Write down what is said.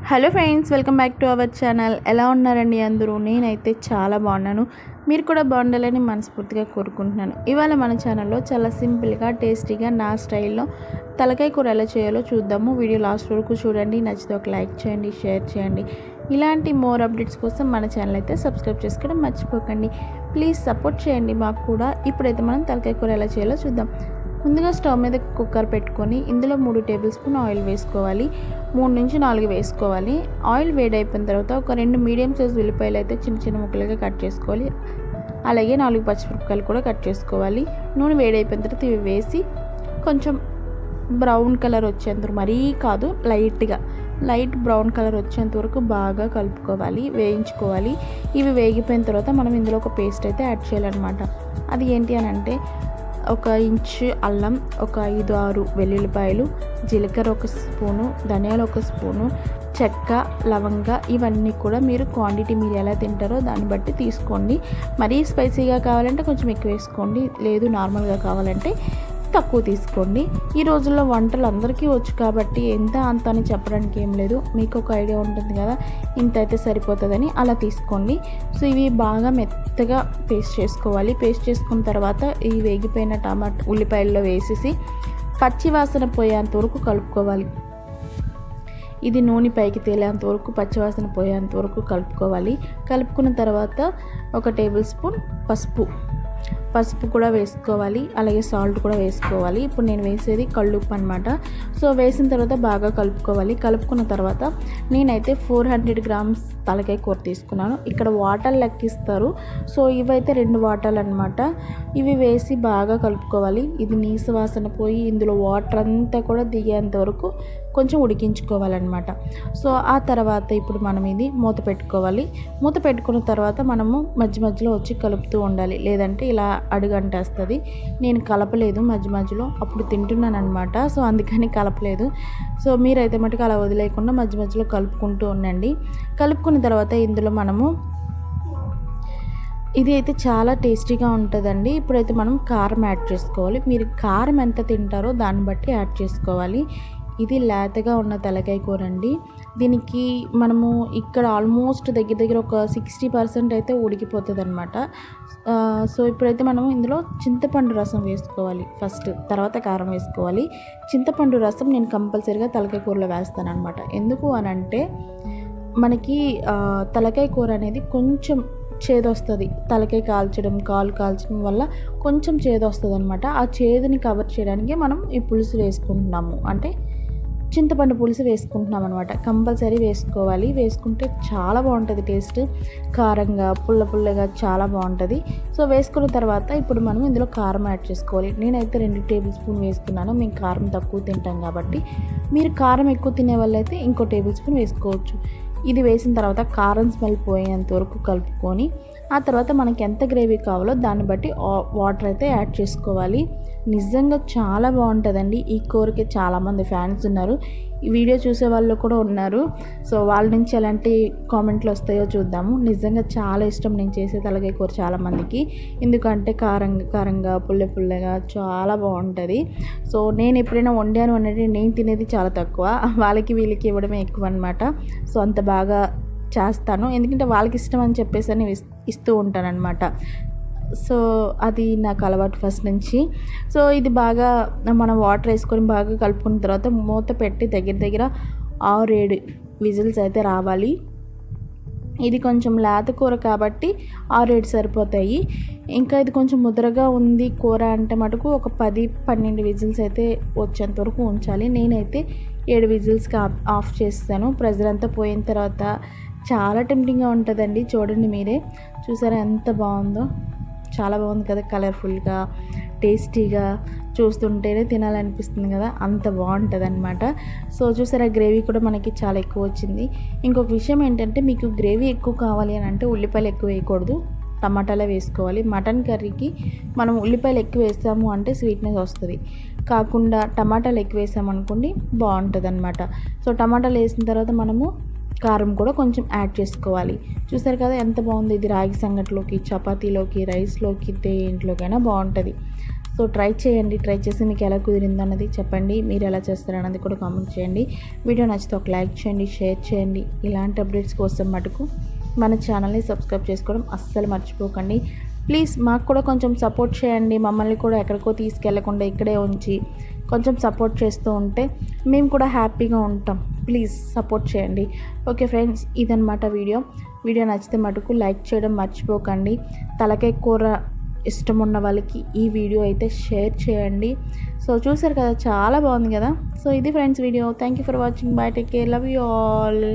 Hello friends, welcome back to our channel. ఎలా ఉన్నారండి అందరూ? నేనైతే చాలా బాగున్నాను. మీరు కూడా బాగుండాలని మనస్ఫూర్తిగా కోరుకుంటున్నాను. ఇవాళ మన ఛానల్లో చాలా సింపుల్గా టేస్టీగా నా స్టైల్లో తలకాయ కూర ఎలా చేయాలో చూద్దాము. వీడియో లాస్ట్ వరకు చూడండి. నచ్చితే ఒక లైక్ చేయండి, షేర్ చేయండి. ఇలాంటి మోర్ అప్డేట్స్ కోసం మన ఛానల్ అయితే సబ్స్క్రైబ్ చేసుకోవడం మర్చిపోకండి. ప్లీజ్ సపోర్ట్ చేయండి మాకు కూడా. ఇప్పుడైతే మనం తలకాయ కూర ఎలా చేయాలో చూద్దాం. ముందుగా స్టవ్ మీద కుక్కర్ పెట్టుకొని ఇందులో 3 టేబుల్ స్పూన్ ఆయిల్ వేసుకోవాలి. 3 నుంచి 4 వేసుకోవాలి. ఆయిల్ వేడైపోయిన తర్వాత ఒక 2 మీడియం సైజ్ ఉల్లిపాయలు అయితే చిన్న చిన్న ముక్కలుగా కట్ చేసుకోవాలి. అలాగే 4 పచ్చిమిరపకాయలు కూడా కట్ చేసుకోవాలి. నూనె వేడైపోయిన తర్వాత ఇవి వేసి కొంచెం బ్రౌన్ కలర్ వచ్చేంత, మరీ కాదు, లైట్ బ్రౌన్ కలర్ వచ్చేంత వరకు బాగా కలుపుకోవాలి, వేయించుకోవాలి. ఇవి వేగిపోయిన తర్వాత మనం ఇందులో ఒక పేస్ట్ అయితే యాడ్ చేయాలన్నమాట. అది ఏంటి అని అంటే, 1 ఇంచు అల్లం, ఒక 5-6 వెల్లుల్లిపాయలు, జీలకర్ర 1 స్పూను, ధనియాలు 1 స్పూను, చెక్క, లవంగ, ఇవన్నీ కూడా మీరు క్వాంటిటీ మీరు ఎలా తింటారో దాన్ని బట్టి తీసుకోండి. మరీ స్పైసీగా కావాలంటే కొంచెం ఎక్కువ వేసుకోండి, లేదు నార్మల్గా కావాలంటే తక్కువ తీసుకోండి. ఈ రోజుల్లో వంటలు అందరికీ వచ్చు కాబట్టి ఎంత అంత అని చెప్పడానికి ఏం లేదు. మీకు ఒక ఐడియా ఉంటుంది కదా, ఇంత అయితే సరిపోతుందని, అలా తీసుకోండి. సో ఇవి బాగా మెత్తగా పేస్ట్ చేసుకోవాలి. పేస్ట్ చేసుకున్న తర్వాత ఈ వేగిపోయిన ఉల్లిపాయల్లో వేసేసి పచ్చి వాసన పోయేంత వరకు కలుపుకోవాలి. ఇది నూనె పైకి తేలేంత వరకు, పచ్చివాసన పోయేంత వరకు కలుపుకోవాలి. కలుపుకున్న తర్వాత 1 టేబుల్ స్పూన్ పసుపు కూడా వేసుకోవాలి. అలాగే సాల్ట్ కూడా వేసుకోవాలి. ఇప్పుడు నేను వేసేది కళ్ళుప్పు అనమాట. సో వేసిన తర్వాత బాగా కలుపుకోవాలి. కలుపుకున్న తర్వాత నేనైతే 400 గ్రామ్స్ తలకాయ కూర తీసుకున్నాను. ఇక్కడ వాటర్ లెక్కిస్తారు. సో ఇవైతే 2 వాటర్లు అనమాట. ఇవి వేసి బాగా కలుపుకోవాలి. ఇది నీసు వాసన పోయి ఇందులో వాటర్ అంతా కూడా దిగేంత వరకు కొంచెం ఉడికించుకోవాలన్నమాట. సో ఆ తర్వాత ఇప్పుడు మనం ఇది మూత పెట్టుకోవాలి. మూత పెట్టుకున్న తర్వాత మనము మధ్య మధ్యలో వచ్చి కలుపుతూ ఉండాలి, లేదంటే ఇలా అడుగంటేస్తుంది. నేను కలపలేదు మధ్యలో, అప్పుడు తింటున్నాను అనమాట. సో అందుకని కలపలేదు. సో మీరైతే మటుకు అలా వదిలేయకుండా మధ్య మధ్యలో కలుపుకుంటూ ఉండండి. కలుపుకున్న తర్వాత ఇందులో మనము, ఇది అయితే చాలా టేస్టీగా ఉంటుందండి. ఇప్పుడైతే మనం కారం యాడ్ చేసుకోవాలి. మీరు కారం ఎంత తింటారో దాన్ని బట్టి యాడ్ చేసుకోవాలి. ఇది లేతగా ఉన్న తలకాయ కూర అండి. దీనికి మనము ఇక్కడ ఆల్మోస్ట్ దగ్గర ఒక 60% అయితే ఉడికిపోతుంది అనమాట. సో ఇప్పుడైతే మనం ఇందులో చింతపండు రసం వేసుకోవాలి ఫస్ట్, తర్వాత కారం వేసుకోవాలి. చింతపండు రసం నేను కంపల్సరీగా తలకాయ కూరలో వేస్తాను అనమాట. ఎందుకు అని అంటే, మనకి తలకాయ కూర అనేది కొంచెం చేదొస్తుంది. తలకాయ కాలు కాల్చడం వల్ల కొంచెం చేదొస్తుంది అనమాట. ఆ చేదుని కవర్ చేయడానికి మనం ఈ పులుసు వేసుకుంటున్నాము, అంటే చింతపండు పులుసు వేసుకుంటున్నాం అనమాట. కంపల్సరీ వేసుకోవాలి. వేసుకుంటే చాలా బాగుంటుంది టేస్ట్, కారంగా పుల్లగా చాలా బాగుంటుంది. సో వేసుకున్న తర్వాత ఇప్పుడు మనం ఇందులో కారం యాడ్ చేసుకోవాలి. నేనైతే 2 టేబుల్ స్పూన్ వేసుకున్నాను. మేము కారం తక్కువ తింటాం కాబట్టి, మీరు కారం ఎక్కువ తినే వాళ్ళైతే ఇంకో టేబుల్ స్పూన్ వేసుకోవచ్చు. ఇది వేసిన తర్వాత కారం స్మెల్ పోయేంత వరకు కలుపుకొని, ఆ తర్వాత మనకి ఎంత గ్రేవీ కావాలో దాన్ని బట్టి వాటర్ అయితే యాడ్ చేసుకోవాలి. నిజంగా చాలా బాగుంటుందండి. ఈ కూరకి చాలామంది ఫ్యాన్స్ ఉన్నారు, ఈ వీడియో చూసే వాళ్ళు కూడా ఉన్నారు. సో వాళ్ళ నుంచి ఎలాంటి కామెంట్లు వస్తాయో చూద్దాము. నిజంగా చాలా ఇష్టం నేను చేసే తలకాయ కూర చాలామందికి, ఎందుకంటే కారంగా పుల్లగా చాలా బాగుంటుంది. సో నేను ఎప్పుడైనా వండాను అంటే నేను తినేది చాలా తక్కువ, వాళ్ళకి వీళ్ళకి ఇవ్వడమే ఎక్కువ అనమాట. సో అంత బాగా చేస్తాను, ఎందుకంటే వాళ్ళకి ఇష్టం అని చెప్పేసి అని ఇస్తూ ఉంటాను అనమాట. సో అది నాకు అలవాటు ఫస్ట్ నుంచి. సో ఇది బాగా మనం వాటర్ వేసుకొని బాగా కలుపుకున్న తర్వాత మూత పెట్టి దగ్గర 6-7 విజిల్స్ అయితే రావాలి. ఇది కొంచెం లేత కూర కాబట్టి 6-7 సరిపోతాయి. ఇంకా ఇది కొంచెం ముద్రగా ఉంది కూర అంటే మటుకు ఒక 10-12 విజిల్స్ అయితే వచ్చేంత వరకు ఉంచాలి. నేనైతే 7 విజిల్స్కి ఆఫ్ చేస్తాను. ప్రెజర్ అంతా పోయిన తర్వాత చాలా టెంప్టింగ్గా ఉంటుందండి. చూడండి, మీరే చూసారా ఎంత బాగుందో. చాలా బాగుంది కదా, కలర్ఫుల్గా టేస్టీగా, చూస్తుంటేనే తినాలనిపిస్తుంది కదా, అంత బాగుంటుంది అనమాట. సో చూసారా, గ్రేవీ కూడా మనకి చాలా ఎక్కువ వచ్చింది. ఇంకొక విషయం ఏంటంటే, మీకు గ్రేవీ ఎక్కువ కావాలి అని అంటే ఉల్లిపాయలు ఎక్కువ వేయకూడదు, టమాటాలే వేసుకోవాలి. మటన్ కర్రీకి మనం ఉల్లిపాయలు ఎక్కువ వేస్తాము అంటే స్వీట్నెస్ వస్తుంది, కాకుండా టమాటాలు ఎక్కువ వేసామనుకోండి బాగుంటుంది అనమాట. సో టమాటాలు వేసిన తర్వాత మనము కారం కూడా కొంచెం యాడ్ చేసుకోవాలి. చూసారు కదా ఎంత బాగుంది. ఇది రాగి సంగట్లోకి, చపాతీలోకి, రైస్లోకి, దేంట్లోకైనా బాగుంటుంది. సో ట్రై చేసి మీకు ఎలా కుదిరింది అన్నది చెప్పండి. మీరు ఎలా చేస్తారన్నది కూడా కామెంట్ చేయండి. వీడియో నచ్చితే ఒక లైక్ చేయండి, షేర్ చేయండి. ఇలాంటి అప్డేట్స్ కోసం మటుకు మన ఛానల్ని సబ్స్క్రైబ్ చేసుకోవడం అస్సలు మర్చిపోకండి. ప్లీజ్ మాకు కూడా కొంచెం సపోర్ట్ చేయండి. మమ్మల్ని కూడా ఎక్కడికో తీసుకెళ్లకుండా ఇక్కడే ఉంచి కొంచెం సపోర్ట్ చేస్తూ ఉంటే మేము కూడా హ్యాపీగా ఉంటాం. ప్లీజ్ సపోర్ట్ చేయండి. ఓకే ఫ్రెండ్స్, ఇదన్నమాట వీడియో నచ్చితే మటుకు లైక్ చేయడం మర్చిపోకండి. తలకాయ కూర ఇష్టం ఉన్న వాళ్ళకి ఈ వీడియో అయితే షేర్ చేయండి. సో చూసారు కదా, చాలా బాగుంది కదా. సో ఇది friends video. Thank you for watching. By, take care, love you all.